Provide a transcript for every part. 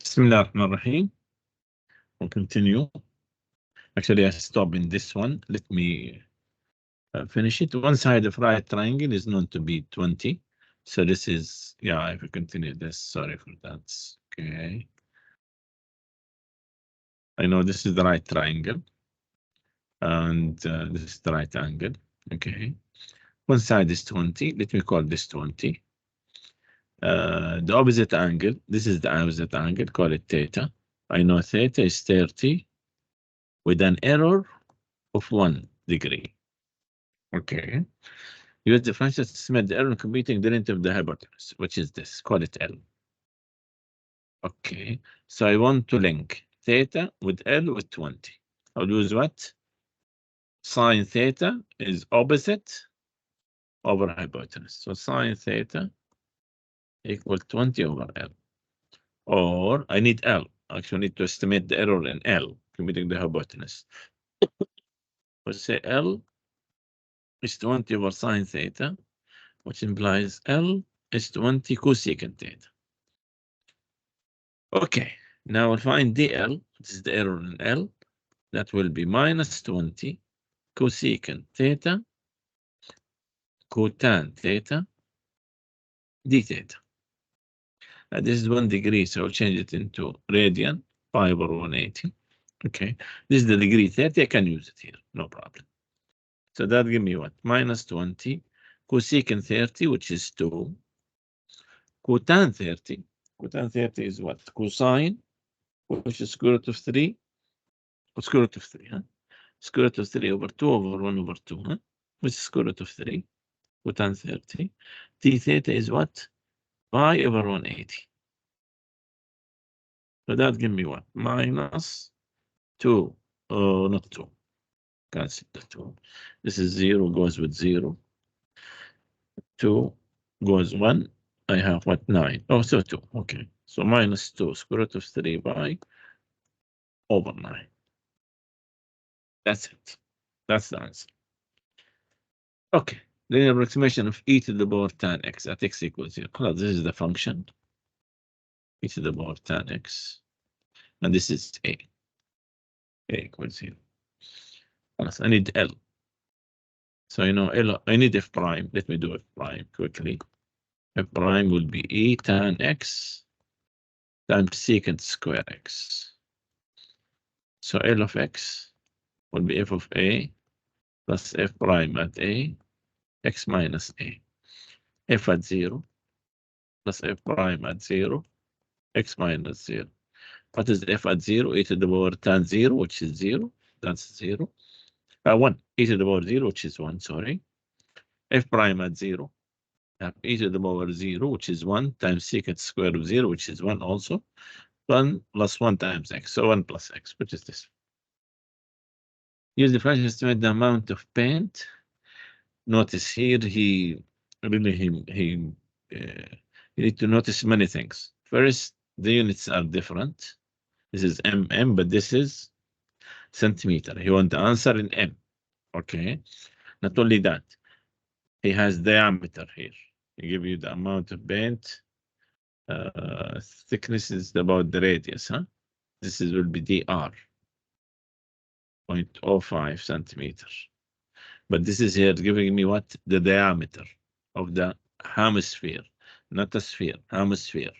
Bismillah ar-Rahman ar-Rahim. We'll continue. Actually, I stopped in this one. Let me finish it. One side of right triangle is known to be 20. So this is, yeah, if we continue this, sorry for that. Okay. I know this is the right triangle. And this is the right angle. Okay. One side is 20. Let me call this 20. The opposite angle, this is the opposite angle, call it theta. I know theta is 30 with an error of 1 degree. Okay. Use differentials to estimate the error in computing the length of the hypotenuse, which is this, call it L. Okay. So I want to link theta with L with 20. I'll use what? Sine theta is opposite over hypotenuse. So sine theta equal 20 over L. Or I need L. Actually, I need to estimate the error in L, computing the hypotenuse. Let's say L is 20 over sine theta, which implies L is 20 cosecant theta. Okay, now we'll find dl, this is the error in L, that will be minus 20 cosecant theta, cotan theta, d theta. Now this is 1 degree, so I'll change it into radian, pi over 180. Okay, this is the degree 30, I can use it here, no problem. So that give me what? Minus 20 cosecant 30, which is 2. Cotan 30. Cotan 30 is what? Cosine, which is square root of 3. Square root of 3, huh? Square root of 3 over 2 over 1 over 2, huh? Which is square root of 3. Cotan 30. T theta is what? Pi over 180. So that give me what? Minus 2. Oh, not 2. Cancel the 2. This is 0 goes with 0. 2 goes 1. I have what? 9. Oh, so 2. Okay. So minus 2 square root of 3 pi over 9. That's it. That's the answer. Okay. Linear approximation of e to the power tan x at x equals 0. Well, this is the function. E to the power tan x. And this is a. A equals 0. I need L. So you know L, I need f prime. Let me do f prime quickly. F prime will be e tan x times secant square x. So L of x will be f of a plus f prime at a, x minus a. F at 0 plus f prime at 0, x minus 0. What is f at 0? E to the power tan 0, which is 0. That's 0. 1. E to the power 0, which is 1, sorry. F prime at 0. Have e to the power 0, which is 1, times secant square of 0, which is 1 also. 1 plus 1 times x. So 1 plus x, which is this. Use the function to estimate the amount of paint. Notice here, you need to notice many things. First, the units are different. This is mm, but this is centimeter. You want the answer in m. Okay. Not only that, he has diameter here. He give you the amount of paint. Thickness is about the radius, huh? This is will be dr. 0.05 centimeters. But this is here giving me what? The diameter of the hemisphere, not a sphere, hemisphere.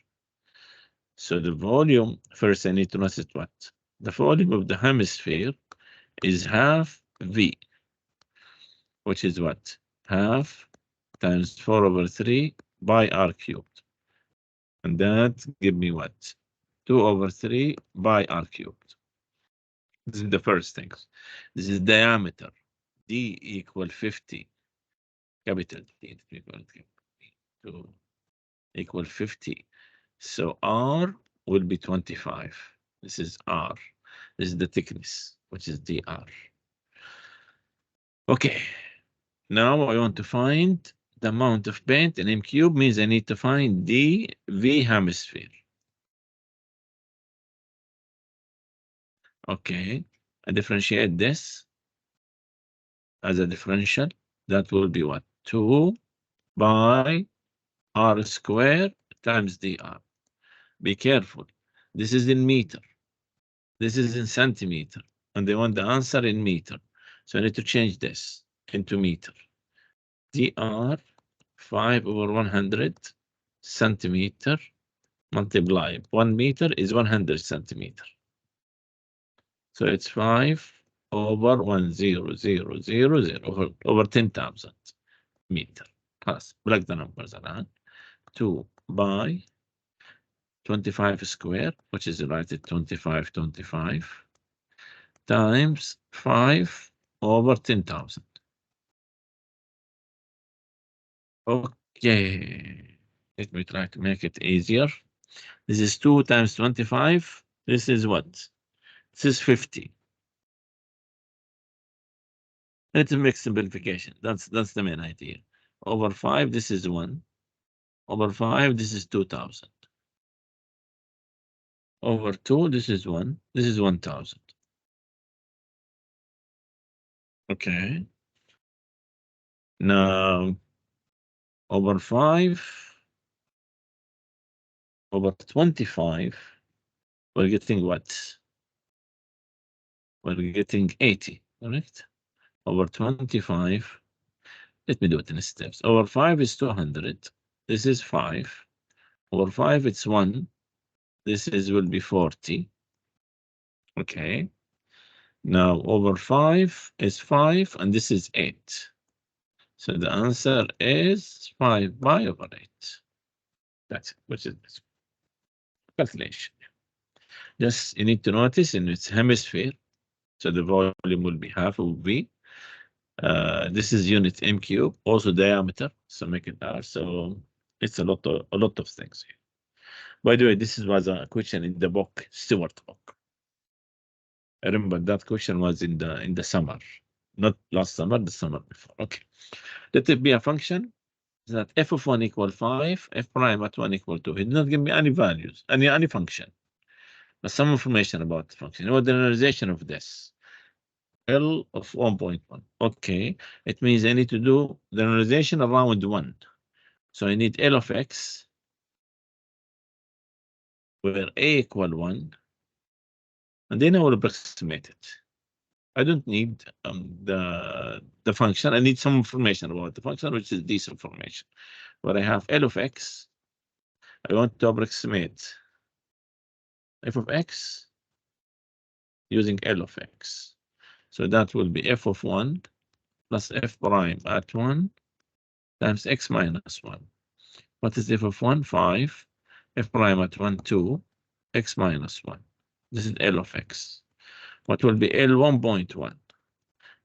So the volume, first I need to notice what? The volume of the hemisphere is half V, which is what? Half times 4 over 3 by r cubed. And that give me what? 2 over 3 by r cubed. This is the first thing. This is diameter. D equal 50. Capital D equal 50. So R will be 25. This is R. This is the thickness, which is dr. Okay. Now I want to find the amount of paint, and m cube means I need to find the V hemisphere. Okay. I differentiate this as a differential. That will be what? 2 by r squared times dr. Be careful. This is in meter. This is in centimeter. And they want the answer in meter. So I need to change this into meter. dr 5/100 centimeter multiply 1 meter is 100 centimeter. So it's 5/1000 over 10,000 meter. Plus, plug the numbers around. 2 by 25 square, which is right at 25, 25, times 5/10,000. Okay. Let me try to make it easier. This is 2 times 25. This is what? This is 50. Let's make simplification. That's the main idea. Over 5, this is 1. Over 5, this is 2,000. Over 2, this is 1. This is 1,000. Okay. Now, over 5, over 25, we're getting what? We're getting 80, correct? Over 25, let me do it in steps. Over 5 is 200. This is 5. Over 5, it's 1. This will be 40. Okay. Now, over 5 is 5, and this is 8. So the answer is 5/8. That's it, which is this calculation. Just you need to notice in its hemisphere, so the volume will be half of V. This is unit m cube, also diameter, so make it R. So it's a lot of things here. By the way, this was a question in the book, Stewart book. I remember that question was in the summer, not last summer, the summer before. Okay, let it be a function that f of 1 equal 5, f prime at 1 equal 2. It did not give me any values, any function, but some information about the function. What the linearization of this? L of 1.1. Okay, it means I need to do the linearization around 1. So I need L of x, where a equal 1, and then I will approximate it. I don't need the function. I need some information about the function, which is this information. Where I have L of x, I want to approximate f of x using L of x. So that will be f of 1 plus f prime at 1 times x minus 1. What is f of 1? 5. F prime at 1, 2. X minus 1. This is L of x. What will be L 1.1?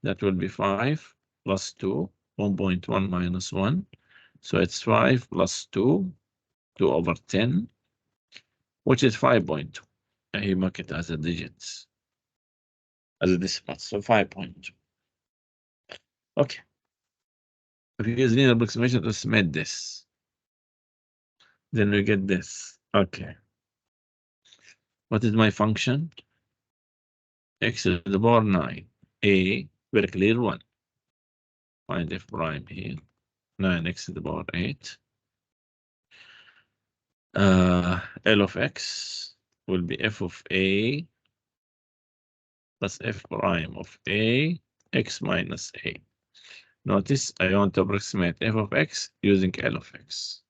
That will be 5 plus 2. 1.1 minus 1. So it's 5 plus 2. 2 over 10. Which is 5.2. And you mark it as a digits. As a decimal. So 5.2. Okay. If you use linear approximation to estimate this, then we get this. Okay. What is my function? X to the power 9. A, very clear 1. Find f prime here. 9x to the power 8. L of x will be f of a plus f prime of a, x minus a. Notice I want to approximate f of x using L of x.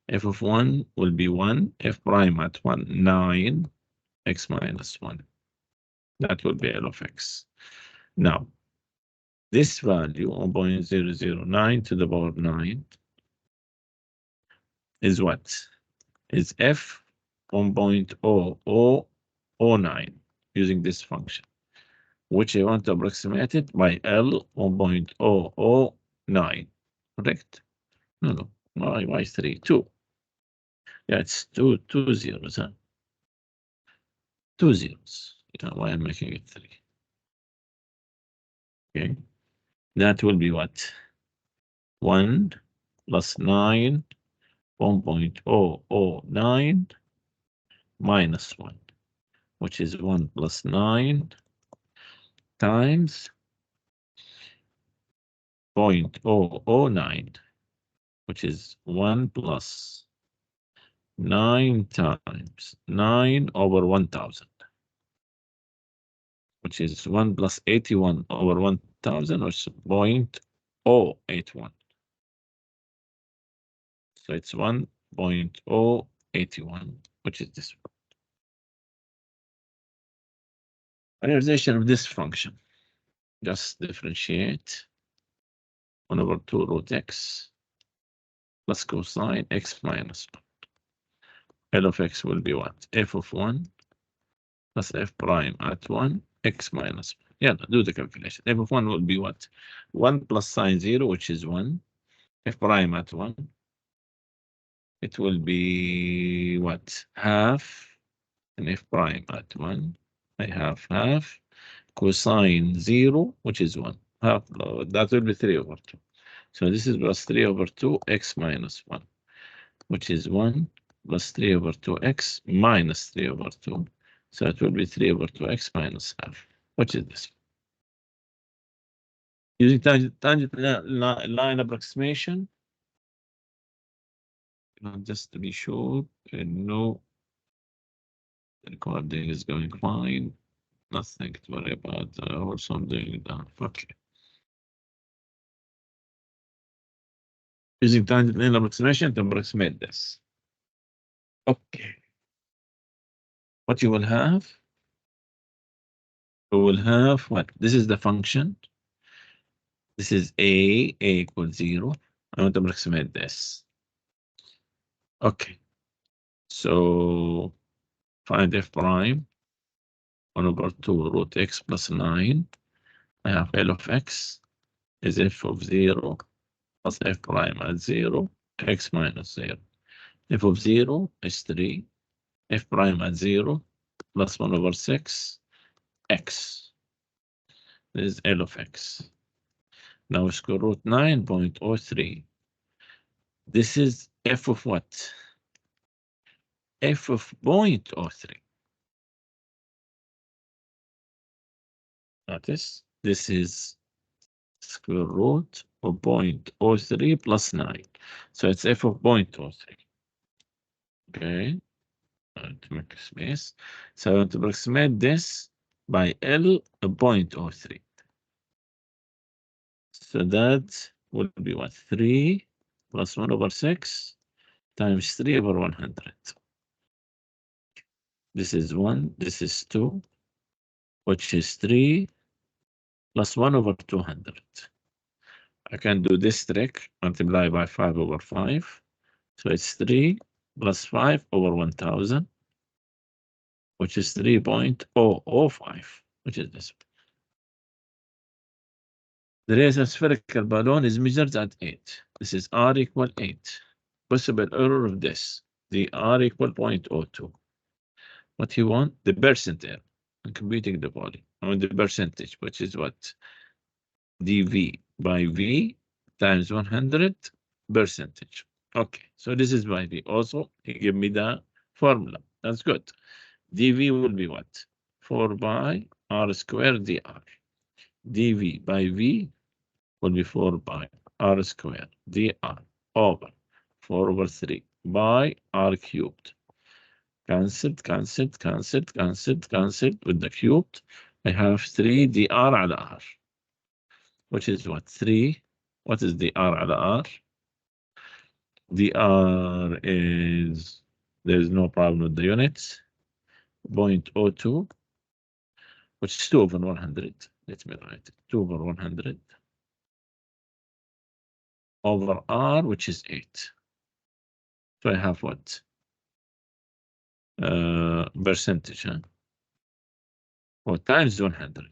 F of 1 will be 1, f prime at 1, 9, x minus 1. That will be L of x. Now, this value, 1.009 to the power 9, is what? Is f 1.0009 using this function, which I want to approximate it by L 1.009. Correct? No. Why 3? 2. Yeah, it's two zeros, huh? 2 zeros. Yeah, why I'm making it 3? Okay. That will be what? 1 plus 9, 1.009 minus 1, which is 1 plus 9 times 0.009, which is 1 plus 9 times 9 over 1000, which is 1 plus 81 over 1000, which is 0.081. So it's 1.081, which is this one. Linearization of this function. Just differentiate 1 over 2 root x plus cosine x minus 1. L of x will be what? F of 1 plus f prime at 1 x minus 1. Yeah, do the calculation. F of 1 will be what? 1 plus sine 0, which is 1. F prime at 1. It will be what? Half. And f prime at 1. I have half. Cosine 0, which is 1. Half, that will be 3 over 2. So this is plus 3 over 2 x minus 1, which is 1 plus 3 over 2x minus 3 over 2. So it will be 3 over 2x minus half, which is this. Using tangent line approximation, just to be sure, no, the recording is going fine. Nothing to worry about, or something done. Okay. Using tangent line approximation to approximate this. Okay. What you will have? We will have what? This is the function. This is a equals 0. I want to approximate this. Okay. So find f prime 1 over 2 root x plus 9. I have L of x is f of 0 plus f prime at 0, x minus 0. F of 0 is 3. F prime at 0 plus 1 over 6 x. This is L of x. Now square root 9.03. This is f of what? F of 0.03. Notice this is square root of 0.03 plus 9. So it's f of 0.03. Okay. To make a space. So I want to approximate this by L of 0.03. So that will be what? 3 plus 1 over 6 times 3 over 100. This is 1, this is 2, which is 3 plus 1 over 200. I can do this trick, multiply by 5 over 5. So it's 3 plus 5 over 1000, which is 3.005, which is this. The radius of spherical balloon is measured at 8. This is R equal 8. Possible error of this, the R equal 0.02. What you want? The percent error. I'm computing the volume. I want the percentage, which is what? dV by V times 100 percentage. Okay, so this is by V. Also, he gave me the formula. That's good. dV will be what? 4 by R squared dr. dV by V will be 4 by R squared dr over 4 over 3 by R cubed. Cancelled, cancelled, cancelled, cancelled, cancelled with the cubed. I have 3 dr على R, which is what? 3. What is dr على R? dr is, there's no problem with the units. 0.02, which is 2 over 100. Let me write it. 2 over 100 over R, which is 8. So I have what? Percentage, huh? Or times 100.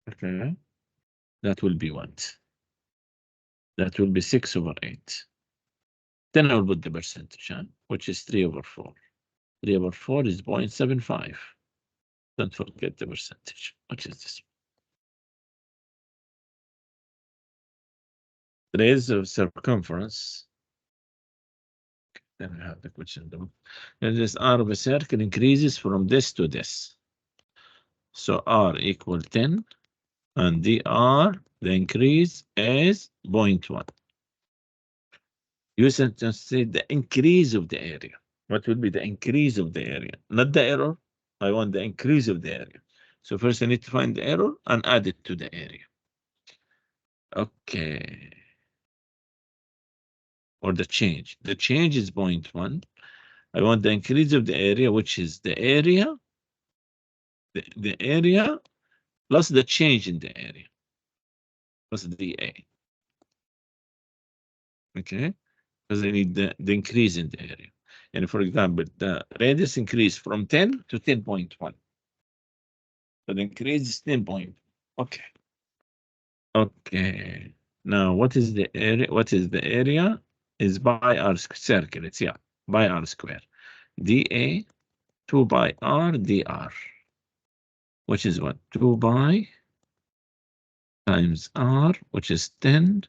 Okay. That will be what? That will be 6 over 8. Then I'll put the percentage, huh? Which is 3 over 4. 3 over 4 is 0.75. Don't forget the percentage, which is this. Radius of circumference. Then we have the question. And this R of a circle increases from this to this. So R equal 10, and dr, the increase is 0.1. You just say the increase of the area. What will be the increase of the area? Not the error. I want the increase of the area. So first I need to find the error and add it to the area. Okay. Or the change. The change is 0.1. I want the increase of the area, which is the area, the area plus the change in the area, plus dA. Okay? Because I need the increase in the area. And for example, the radius increased from 10 to 10.1. So the increase is 10 point. Okay. Okay. Now, what is the area? What is the area? Is by r circle. It's by r square. dA 2 by r dr, which is what? 2 by times r, which is 10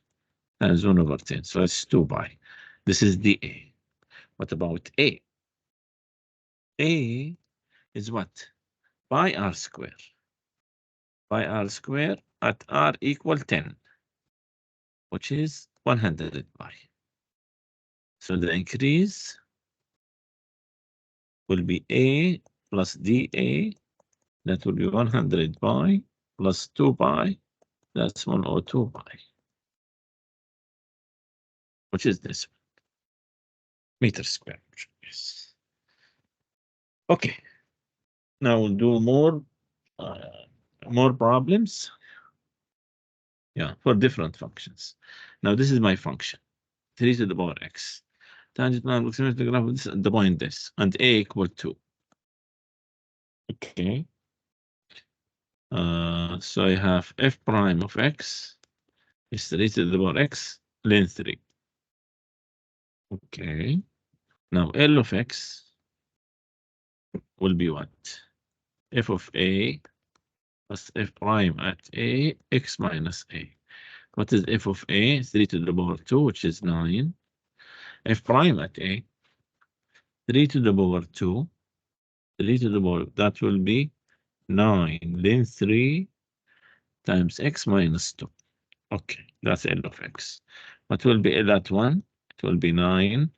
times 1 over 10. So it's 2 by. This is dA. What about A? A is what? By r square. By r square at r equal 10, which is 100 pi. So the increase will be A plus dA. That will be 100 pi plus 2 pi. That's 102 pi. Which is this? Meter square. Yes. Okay. Now we'll do more problems. Yeah, for different functions. Now this is my function. 3 to the power x. Tangent line approximation the graph of this and the point this, and A equal 2. Okay. So I have f prime of x is 3 to the power x, length 3. Okay. Now L of x will be what? F of A plus f prime at A, x minus A. What is f of A? 3 to the power 2, which is 9. F prime at A, 3 to the power 2, 3 to the power, that will be 9, then 3 times x minus 2. Okay, that's L of x. What will be L at 1? It will be 9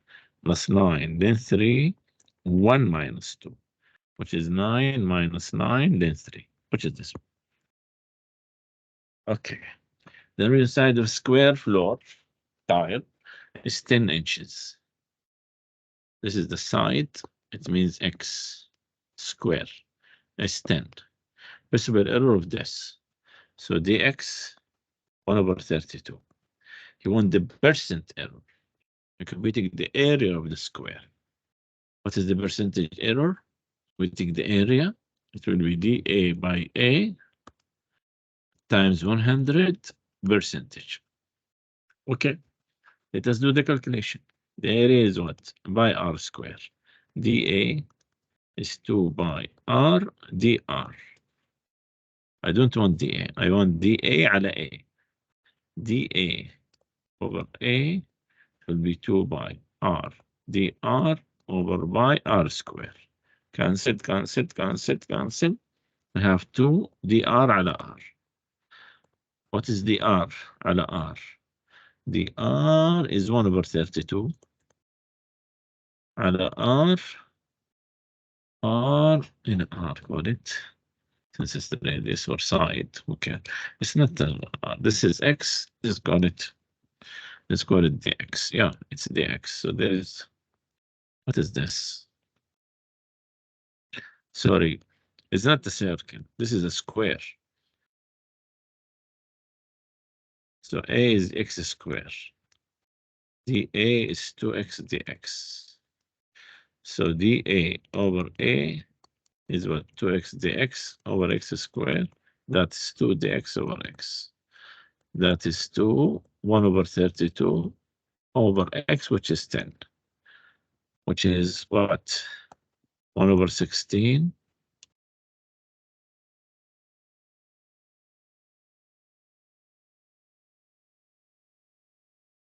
plus 9, then 3, 1 minus 2, which is 9 minus 9, then 3, which is this one. Okay. The real side of square floor tile is 10 inches. This is the side. It means x square is 10. Possible error of this. So dx 1 over 32. You want the percent error. You can we take the area of the square. What is the percentage error? We take the area. It will be dA by A times 100 percentage. Okay. Let us do the calculation. The area is what? By r square. dA is 2 by r dr. I don't want dA. I want dA على A. dA over A will be 2 by r dr over by r square. Cancel, cancel, cancel, cancel. I have 2 dr على r. What is dr على r? dr is 1 over 32 على r in r, call it. Since it's the radius or side, okay. It's not this is x, just got it. Let's call it dx. Yeah, it's dx. So there's, what is this? Sorry, it's not the circle. This is a square. So a is x square. dA is 2x dx. So dA over A is what? 2x dx over x squared. That's 2 dx over x. That is 2, 1 over 32 over x, which is 10. Which is what? 1 over 16.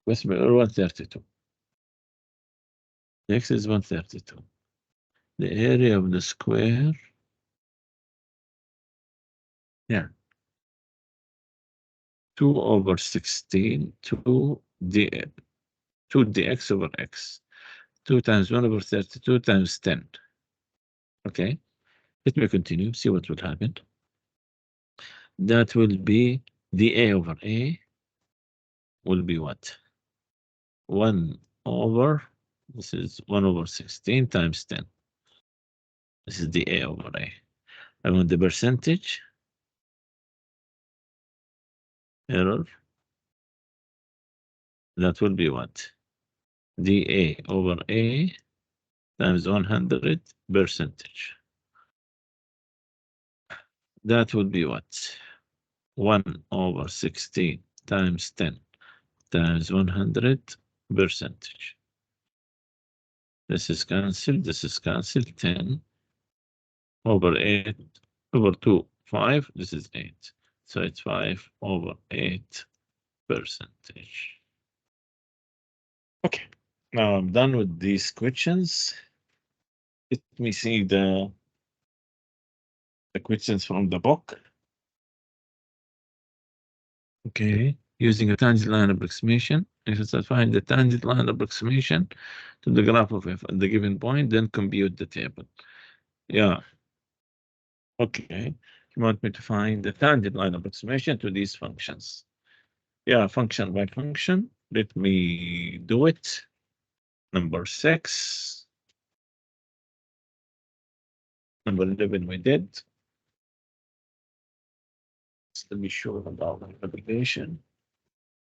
What's 132? X is 132. The area of the square. Yeah. 2 over 16, 2 d 2dx over x. 2 times 1 over 32 times 10. Okay, let me continue, see what will happen. That will be the a over a will be what? 1 over, this is 1 over 16 times 10. This is the a over a. I want the percentage error. That will be what? dA over a times 100 percentage. That would be what? 1 over 16 times 10 times 100 percentage. This is cancelled, this is cancelled, 10 over 8 over 2, 5, this is 8. So it's 5 over 8 percentage. Okay, now I'm done with these questions. Let me see the questions from the book. Okay, using a tangent line approximation. If it's find the tangent line approximation to the graph of f at the given point, then compute the table. Yeah. Okay. You want me to find the tangent line approximation to these functions? Yeah, function by function. Let me do it. Number 6. Number 11 we did. Let me show about the application.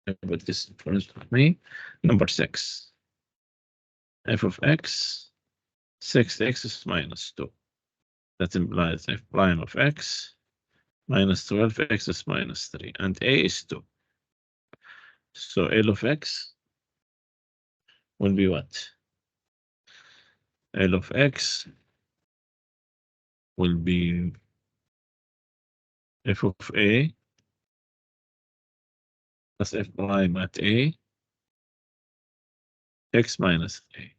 I put this in front of me. Number 6. F of x, 6x is minus 2. That implies f prime of x minus 12x is minus 3, and a is 2. So L of x will be what? L of x will be f of a plus f prime at a, x minus a.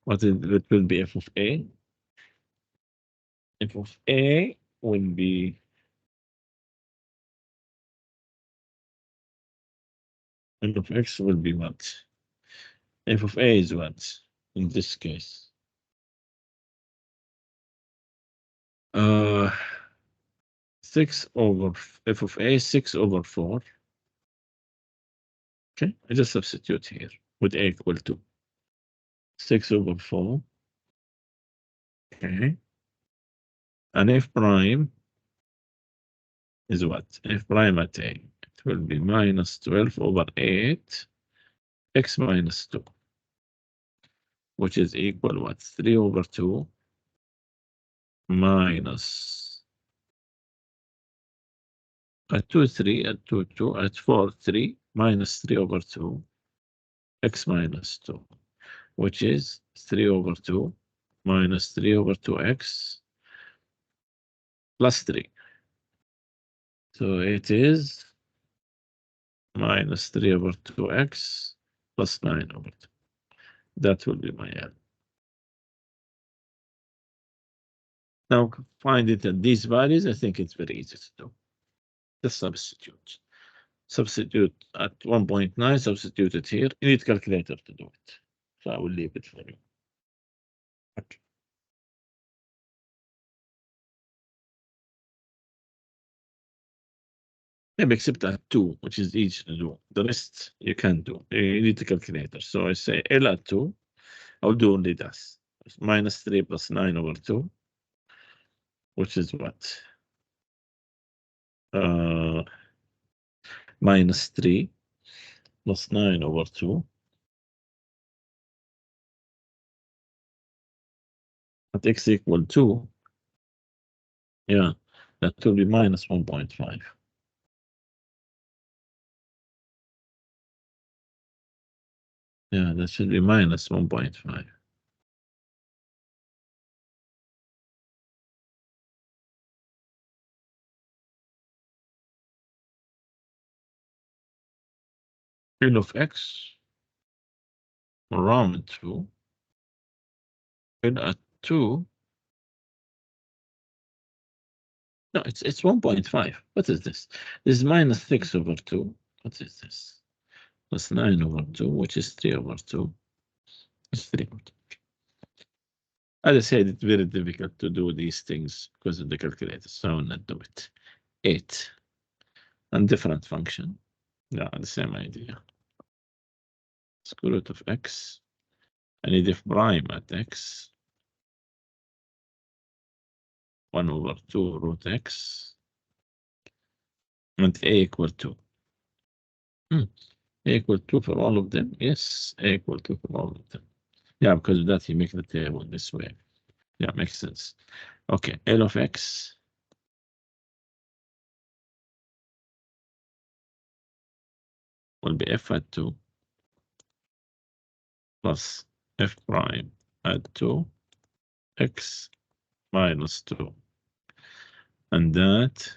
What is it will be f of a? F of a will be L of x will be what? F of a is what in this case? 6 over f of a, 6 over 4. Okay, I just substitute here with a equal to 6 over 4. Okay. And f prime is what? F prime at a. It will be minus 12 over 8 x minus 2, which is equal what? 3 over 2 minus at 2, 3, at 2, 2, at 4, 3, minus 3 over 2 x minus 2, which is 3 over 2 minus 3 over 2x plus 3. So it is minus 3 over 2x plus 9 over 2. That will be my L. Now find it at these values. I think it's very easy to do. Just substitute. Substitute at 1.9, substitute it here. You need calculator to do it. So I will leave it for you. Okay. Maybe except at 2, which is easy to do. The rest you can do. You need the calculator. So I say L at 2. I'll do only this. Minus 3 plus 9 over 2, which is what? Minus 3 plus 9 over 2. At x equal 2, yeah, that will be minus 1.5. Yeah, that should be minus 1.5. L of x around 2. L at 2. No, it's 1.5. What is this? This is minus 6 over 2. What is this? plus 9 over 2, which is 3 over 2. It's 3 over 2. As I said, it's very difficult to do these things because of the calculator, so I will not do it. 8. And different function. Yeah, the same idea. Square root of x. I need f prime at x. 1 over 2 root x. And a equal 2. A equal 2 for all of them? Yes, a equal 2 for all of them. Yeah, because of that, you make the table this way. Yeah, makes sense. Okay, L of x will be f at 2 plus f prime at 2 x minus 2. And that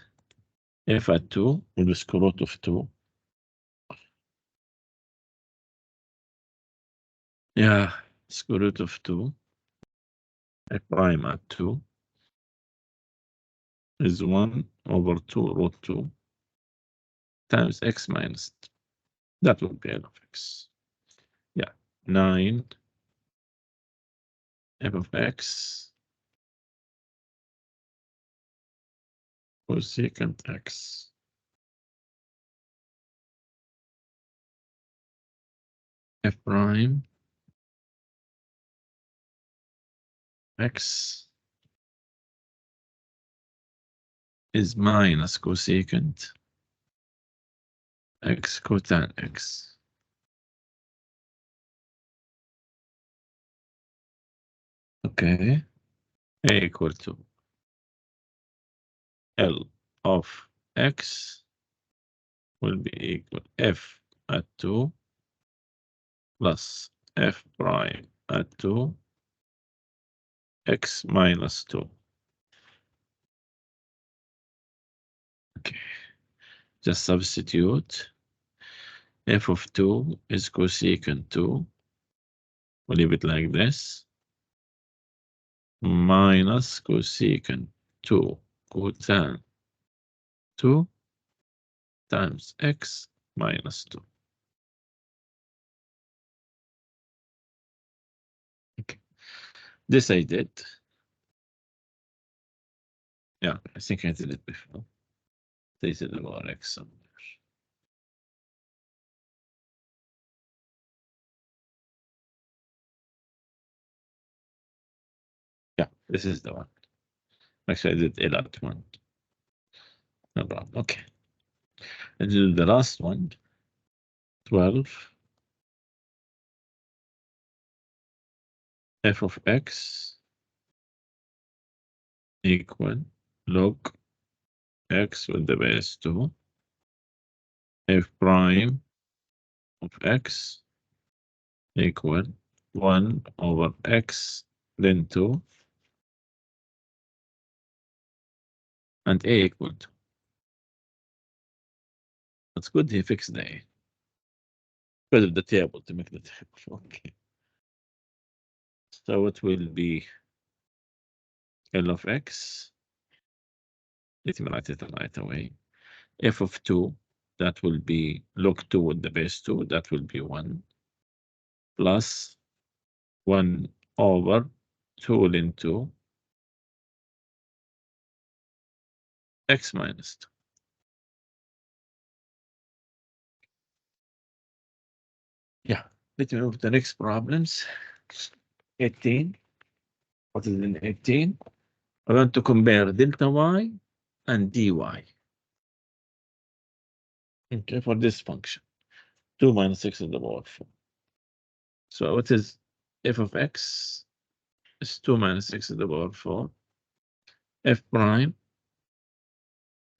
f at 2 will be square root of 2. Yeah, square root of 2. F prime at 2 is 1 over 2 root 2 times x minus 2. That will be L of x. Yeah, 9 f of x cosecant x. F prime x is minus cosecant x cotan x. Okay, a equal to L of x will be equal f at 2 plus f prime at 2 x minus 2. Okay, just substitute. F of 2 is cosecant 2. We'll leave it like this. Minus cosecant 2 cotan 2 times x minus 2. Okay, this I did. Yeah, I think I did it before. They said about x somewhere. Yeah, this is the one. Actually, I did a lot one. No problem. Okay. And do the last one. 12 f of x equal log x with the base 2 f prime of x equal 1 over x then 2 and a equal 2. That's good. He fixed the a because of the table to make the table. Okay. So it will be L of x. Let me write it right away. F of 2, that will be log 2 with the base 2, that will be 1 plus 1 over 2 into x minus 2. Yeah, let me move to the next problems. 18. What is in 18? I want to compare delta y and dy. Okay, for this function. 2 minus x to the power 4. So what is f of x is 2 minus x to the power 4. F prime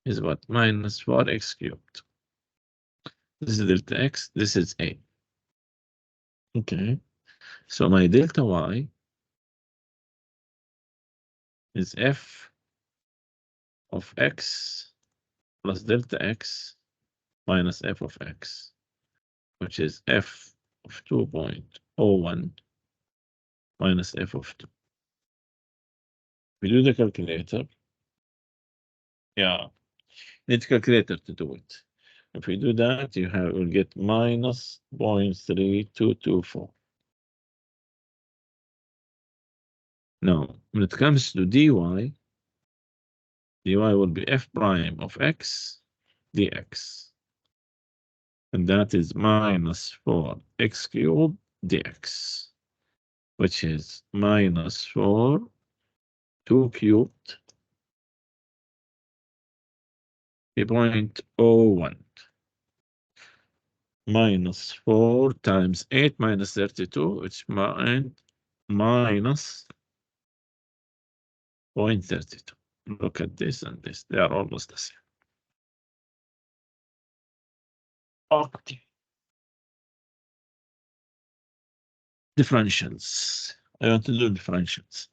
is what? Minus 4x cubed. This is delta x, this is a. Okay, so my delta y is f of x plus delta x minus f of x, which is f of 2.01 minus f of 2. We do the calculator. Yeah, need calculator to do it. If we do that, will get minus 0.3224. Now, when it comes to dy will be f prime of x dx. And that is minus 4x cubed dx, which is minus 4, 2 cubed, 0.01. Minus 4 times 8 minus 32, which minus 0.32. Look at this and this. They are almost the same. Okay. Differentials. I want to do differentials.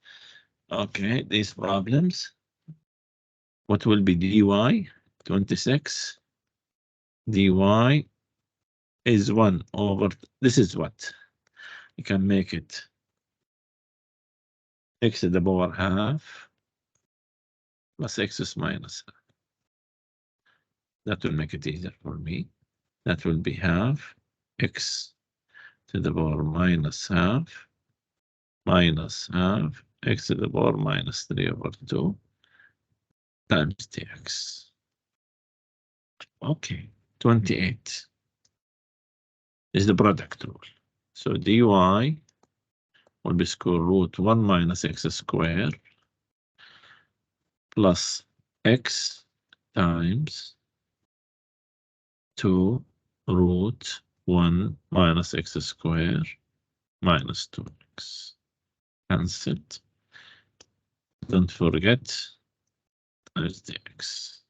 Okay, these problems. What will be dy? 26. dy is 1 over, this is what? You can make it x to the power half plus x minus half. That will make it easier for me. That will be half x to the power minus half x to the power minus 3 over 2 times dx. Okay, 28 is the product rule. So dy will be square root 1 minus x squared plus x times 2 root 1 minus x squared minus 2x. Cancelled. Don't forget, there's the x.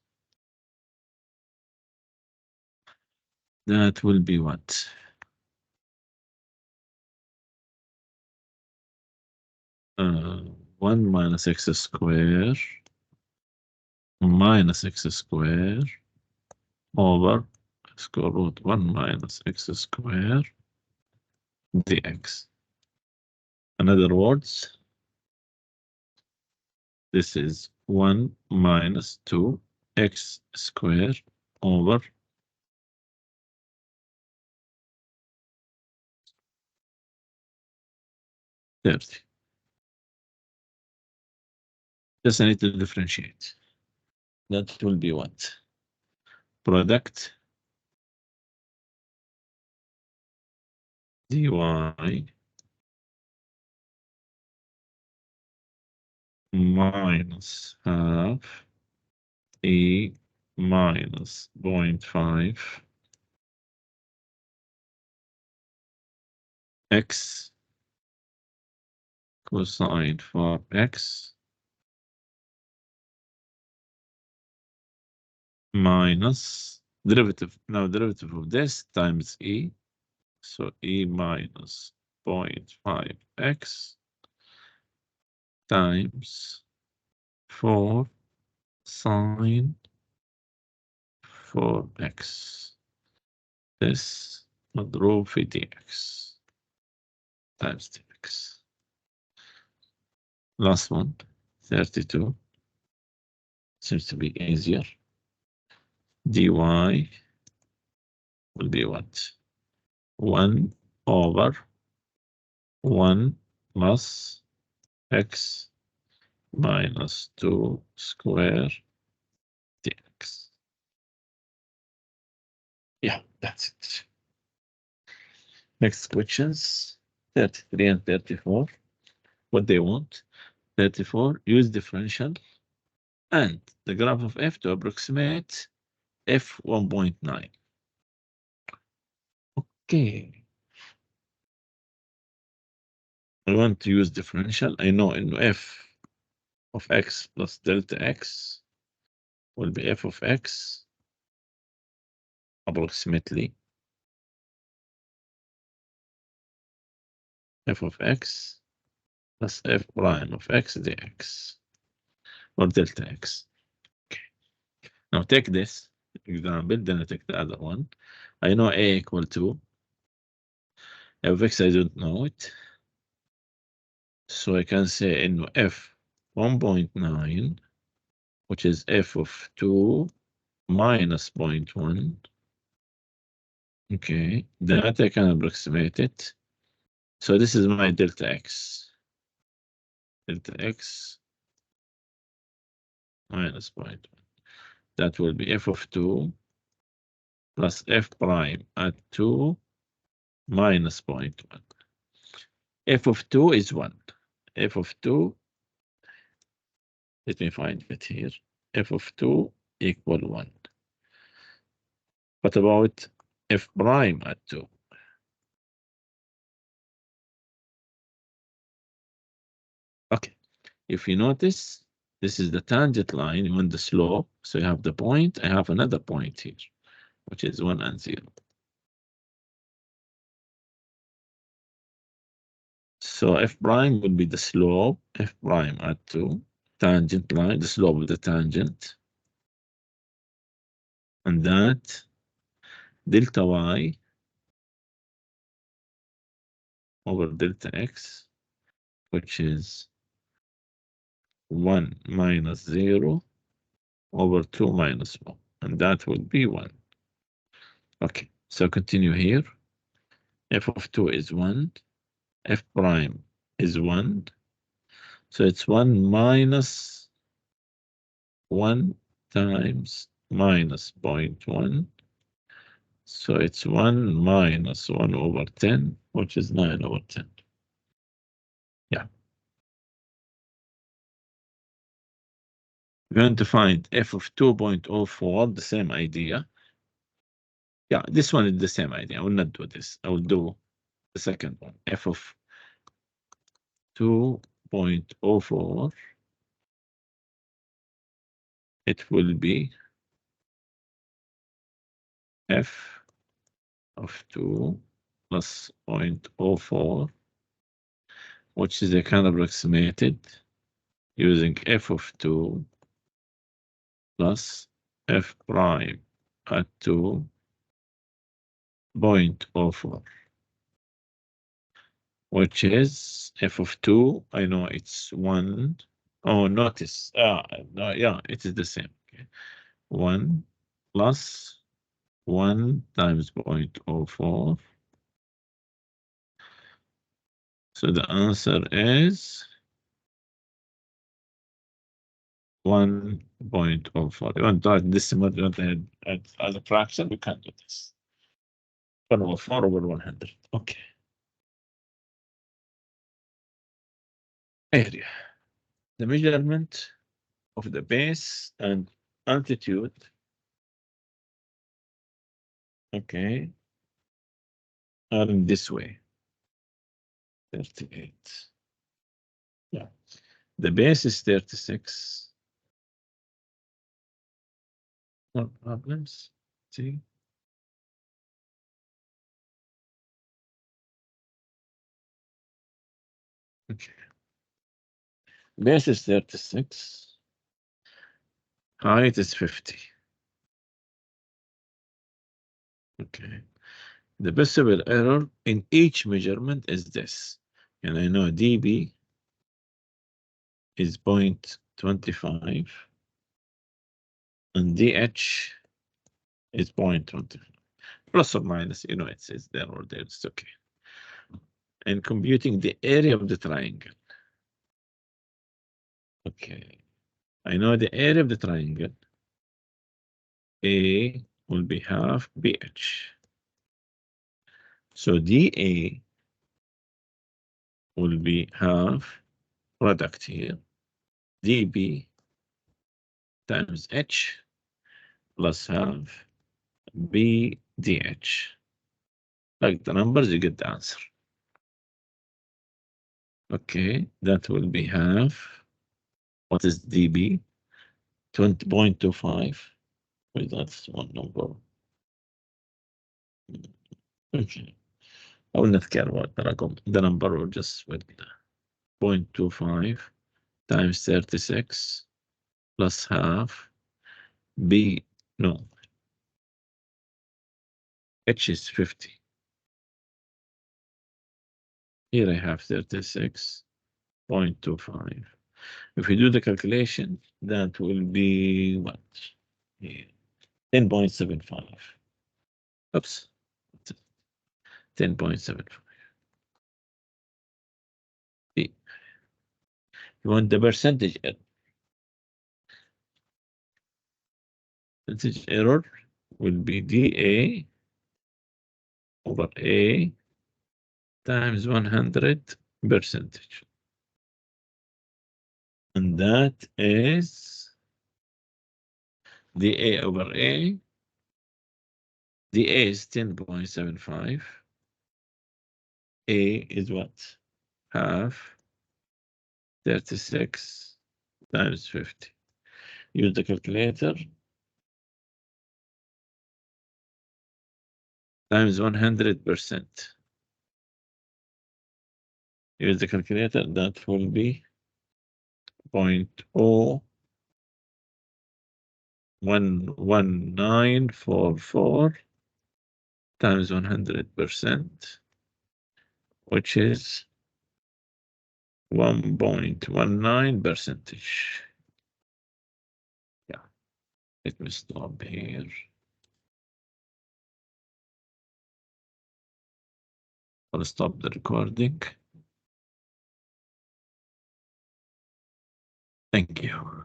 That will be what? Uh, 1 minus x squared minus x squared over square root 1 minus x squared dx. In other words, this is 1 minus 2x squared over 30. Just I need to differentiate. That will be what? Product dy minus half e minus 0.5 x cosine for x minus derivative, now derivative of this times e, so e minus 0.5x times 4 sine 4x. This مضروب في dx times dx. Last one, 32. Seems to be easier. dy will be what? 1 over 1 plus x minus 2 square dx. Yeah, that's it. Next questions, 33 and 34. What they want? 34, use differential and the graph of f to approximate f 1.9. Okay. I want to use differential. I know in f of x plus delta x will be f of x approximately f of x plus f prime of x dx or delta x. Okay. Now take this example, then I take the other one. I know a equal to f of x, I don't know it. So I can say in f 1.9, which is f of 2 minus 0.1 Okay, that I can approximate it. So this is my delta x. Delta x minus 0.1. That will be f of 2 plus f prime at 2 minus 0.1. F of 2 is 1. F of 2, let me find it here. F of 2 equal 1. What about f prime at 2? Okay, if you notice, this is the tangent line on the slope. So you have the point, I have another point here, which is 1 and 0. So f prime would be the slope, f prime at 2, tangent line, the slope of the tangent. And that delta y over delta x, which is 1 minus 0 over 2 minus 1. And that will be 1. Okay, so continue here. F of 2 is 1. F prime is 1. So it's 1 minus 1 times minus 0.1. So it's 1 minus 1 over 10, which is 9 over 10. Yeah. We're going to find f of 2.04, the same idea. Yeah, this one is the same idea. I will not do this. I will do the second one. F of 2.04. It will be f of 2 plus 0.04, which is a kind of approximated using f of 2 plus f prime at 2.04, which is f of 2. I know it's 1. Oh, notice. No, yeah, it is the same. Okay. 1 plus 1 times 0.04. So the answer is 1.04. You want to add decimal, you want to add as a fraction, we can't do this. 104 over 100. Okay. Area. The measurement of the base and altitude. Okay. Are in this way. 38. Yeah. The base is 36. No problems. See? Okay. Base is 36. Height is 50. Okay. The possible error in each measurement is this. And I know dB is 0.25 and dH is 0.25. Plus or minus, you know, it says there or there, it's okay. And computing the area of the triangle. Okay. I know the area of the triangle. A will be half BH. So dA will be half product here, dB times H plus half BDH. Like the numbers, you get the answer. Okay, that will be half. What is dB? 20.25. Wait, that's one number. Okay. I will not care about the number, or just with 0.25 times 36 plus half B, no, H is 50. Here I have 36.25. If we do the calculation, that will be what? Here, 10.75. Oops, 10.75. You want the percentage error. Percentage error will be dA over A times 100 percentage. And that is dA over A. dA is 10.75. A is what? Half 36 times 50. Use the calculator. Times 100%. Use the calculator. That will be 0.11944 times 100%, which is 1.19 percentage. Yeah, let me stop here. I'll stop the recording. Thank you.